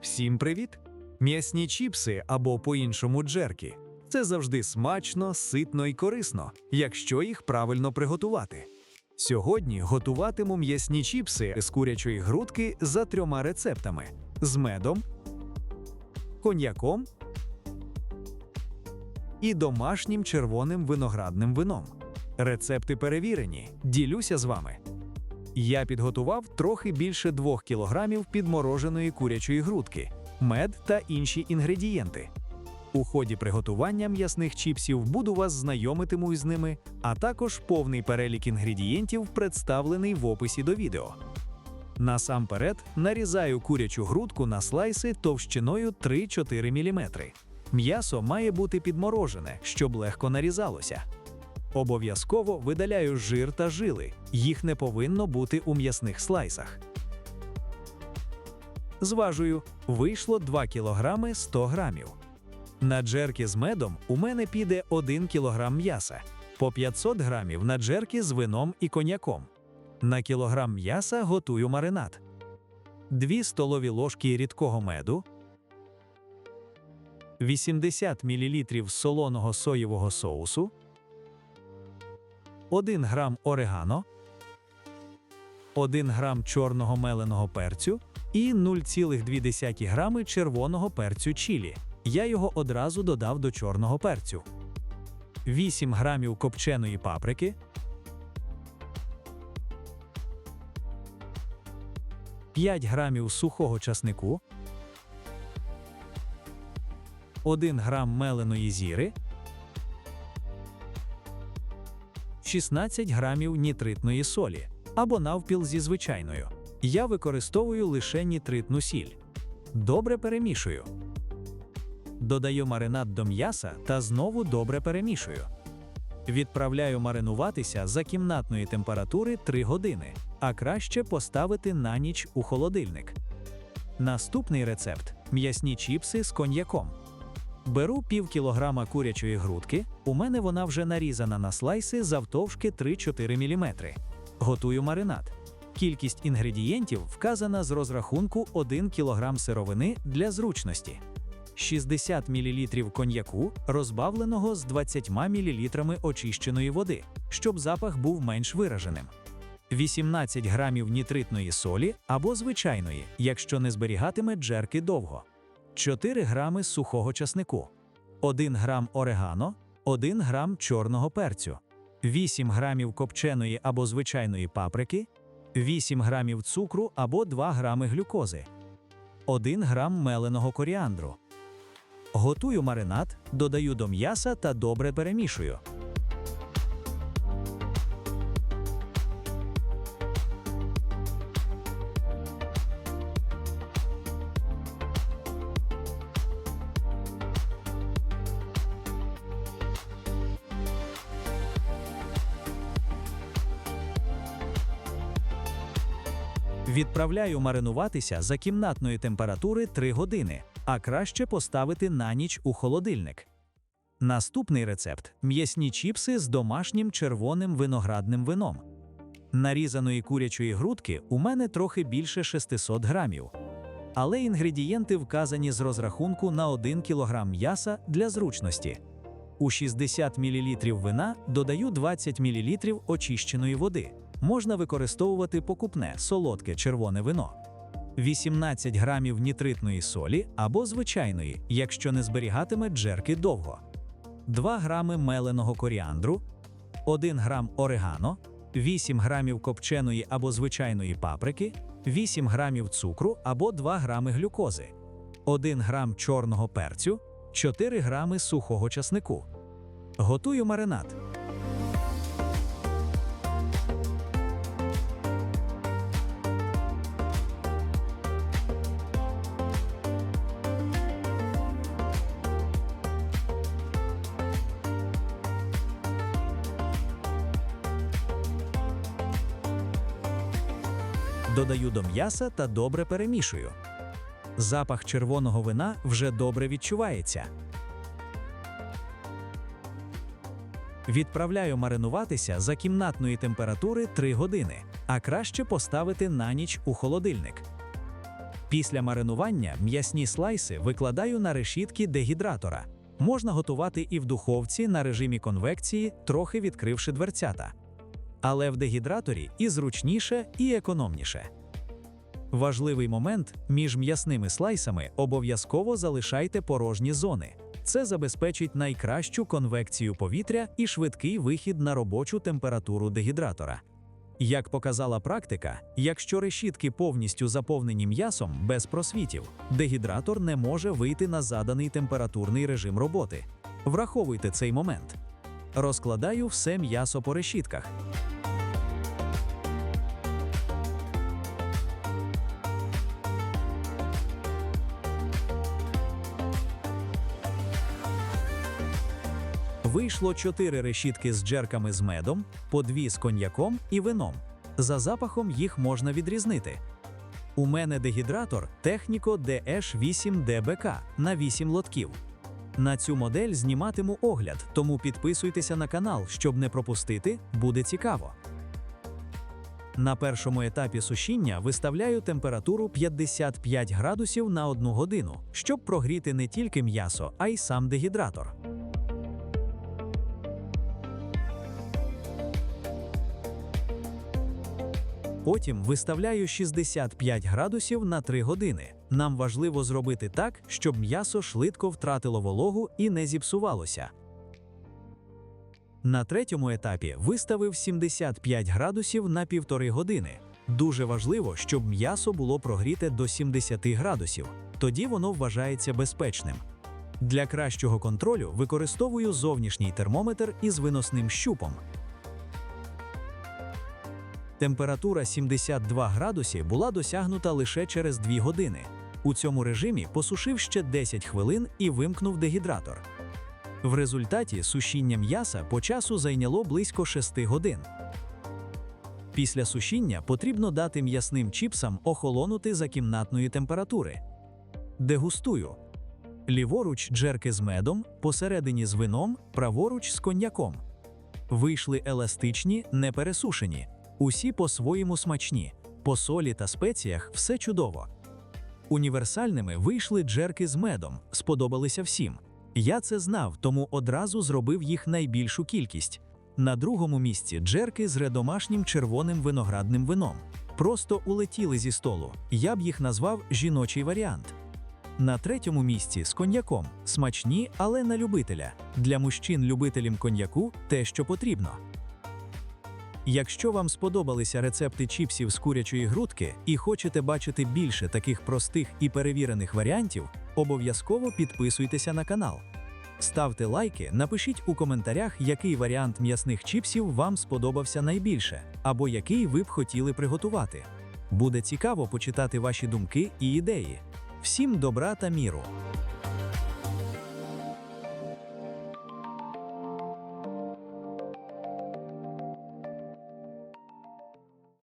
Всім привіт! М'ясні чіпси або по-іншому джеркі – це завжди смачно, ситно і корисно, якщо їх правильно приготувати. Сьогодні готуватиму м'ясні чіпси з курячої грудки за 3 рецептами – з медом, коньяком і домашнім червоним виноградним вином. Рецепти перевірені, ділюся з вами. Я підготував трохи більше 2 кг підмороженої курячої грудки, мед та інші інгредієнти. У ході приготування м'ясних чіпсів буду вас знайомитиму з ними, а також повний перелік інгредієнтів представлений в описі до відео. Насамперед нарізаю курячу грудку на слайси товщиною 3-4 мм. М'ясо має бути підморожене, щоб легко нарізалося. Обов'язково видаляю жир та жили, їх не повинно бути у м'ясних слайсах. Зважую, вийшло 2 кг 100 г. На джеркі з медом у мене піде 1 кг м'яса, по 500 г на джеркі з вином і коньяком. На кілограм м'яса готую маринад. 2 столові ложки рідкого меду, 80 мл солоного соєвого соусу, 1 грам орегано, 1 грам чорного меленого перцю і 0,2 грами червоного перцю чилі. Я його одразу додав до чорного перцю. 8 грамів копченої паприки, 5 грамів сухого часнику, 1 грам меленої зіри, 16 грамів нітритної солі, або навпіл зі звичайною. Я використовую лише нітритну сіль. Добре перемішую. Додаю маринад до м'яса та знову добре перемішую. Відправляю маринуватися за кімнатної температури 3 години, а краще поставити на ніч у холодильник. Наступний рецепт – м'ясні чіпси з коньяком. Беру пів кілограма курячої грудки, у мене вона вже нарізана на слайси завтовшки 3-4 мм. Готую маринад. Кількість інгредієнтів вказана з розрахунку 1 кг сировини для зручності. 60 мл коньяку, розбавленого з 20 мл очищеної води, щоб запах був менш вираженим. 18 грамів нітритної солі або звичайної, якщо не зберігатиме джерки довго. 4 грами сухого часнику, 1 грам орегано, 1 грам чорного перцю, 8 грамів копченої або звичайної паприки, 8 грамів цукру або 2 грами глюкози, 1 грам меленого коріандру. Готую маринад, додаю до м'яса та добре перемішую. Відправляю маринуватися за кімнатної температури 3 години, а краще поставити на ніч у холодильник. Наступний рецепт – м'ясні чіпси з домашнім червоним виноградним вином. Нарізаної курячої грудки у мене трохи більше 600 грамів. Але інгредієнти вказані з розрахунку на 1 кг м'яса для зручності. У 60 мл вина додаю 20 мл очищеної води. Можна використовувати покупне, солодке червоне вино. 18 грамів нітритної солі або звичайної, якщо не зберігатиме джерки довго. 2 грами меленого коріандру, 1 грам орегано, 8 грамів копченої або звичайної паприки, 8 грамів цукру або 2 грами глюкози, 1 грам чорного перцю, 4 грами сухого часнику. Готую маринад. Додаю до м'яса та добре перемішую. Запах червоного вина вже добре відчувається. Відправляю маринуватися за кімнатної температури 3 години, а краще поставити на ніч у холодильник. Після маринування м'ясні слайси викладаю на решітки дегідратора. Можна готувати і в духовці на режимі конвекції, трохи відкривши дверцята. Але в дегідраторі і зручніше, і економніше. Важливий момент – між м'ясними слайсами обов'язково залишайте порожні зони. Це забезпечить найкращу конвекцію повітря і швидкий вихід на робочу температуру дегідратора. Як показала практика, якщо решітки повністю заповнені м'ясом без просвітів, дегідратор не може вийти на заданий температурний режим роботи. Враховуйте цей момент. Розкладаю все м'ясо по решітках. Вийшло 4 решітки з джерками з медом, по 2 з коньяком і вином. За запахом їх можна відрізнити. У мене дегідратор Техніко DH8DBK на 8 лотків. На цю модель зніматиму огляд, тому підписуйтеся на канал, щоб не пропустити, буде цікаво. На першому етапі сушіння виставляю температуру 55 градусів на 1 годину, щоб прогріти не тільки м'ясо, а й сам дегідратор. Потім виставляю 65 градусів на 3 години. Нам важливо зробити так, щоб м'ясо швидко втратило вологу і не зіпсувалося. На третьому етапі виставив 75 градусів на 1,5 години. Дуже важливо, щоб м'ясо було прогріте до 70 градусів. Тоді воно вважається безпечним. Для кращого контролю використовую зовнішній термометр із виносним щупом. Температура 72 градуси була досягнута лише через 2 години. У цьому режимі посушив ще 10 хвилин і вимкнув дегідратор. В результаті сушіння м'яса по часу зайняло близько 6 годин. Після сушіння потрібно дати м'ясним чіпсам охолонути за кімнатної температури. Дегустую. Ліворуч джерки з медом, посередині з вином, праворуч з коньяком. Вийшли еластичні, не пересушені. Усі по-своєму смачні. По солі та спеціях все чудово. Універсальними вийшли джерки з медом, сподобалися всім. Я це знав, тому одразу зробив їх найбільшу кількість. На другому місці джерки з редомашнім червоним виноградним вином. Просто улетіли зі столу. Я б їх назвав жіночий варіант. На третьому місці з коньяком. Смачні, але на любителя. Для мужчин-любителів коньяку – те, що потрібно. Якщо вам сподобалися рецепти чіпсів з курячої грудки і хочете бачити більше таких простих і перевірених варіантів, обов'язково підписуйтеся на канал. Ставте лайки, напишіть у коментарях, який варіант м'ясних чіпсів вам сподобався найбільше, або який ви б хотіли приготувати. Буде цікаво почитати ваші думки і ідеї. Всім добра та міру!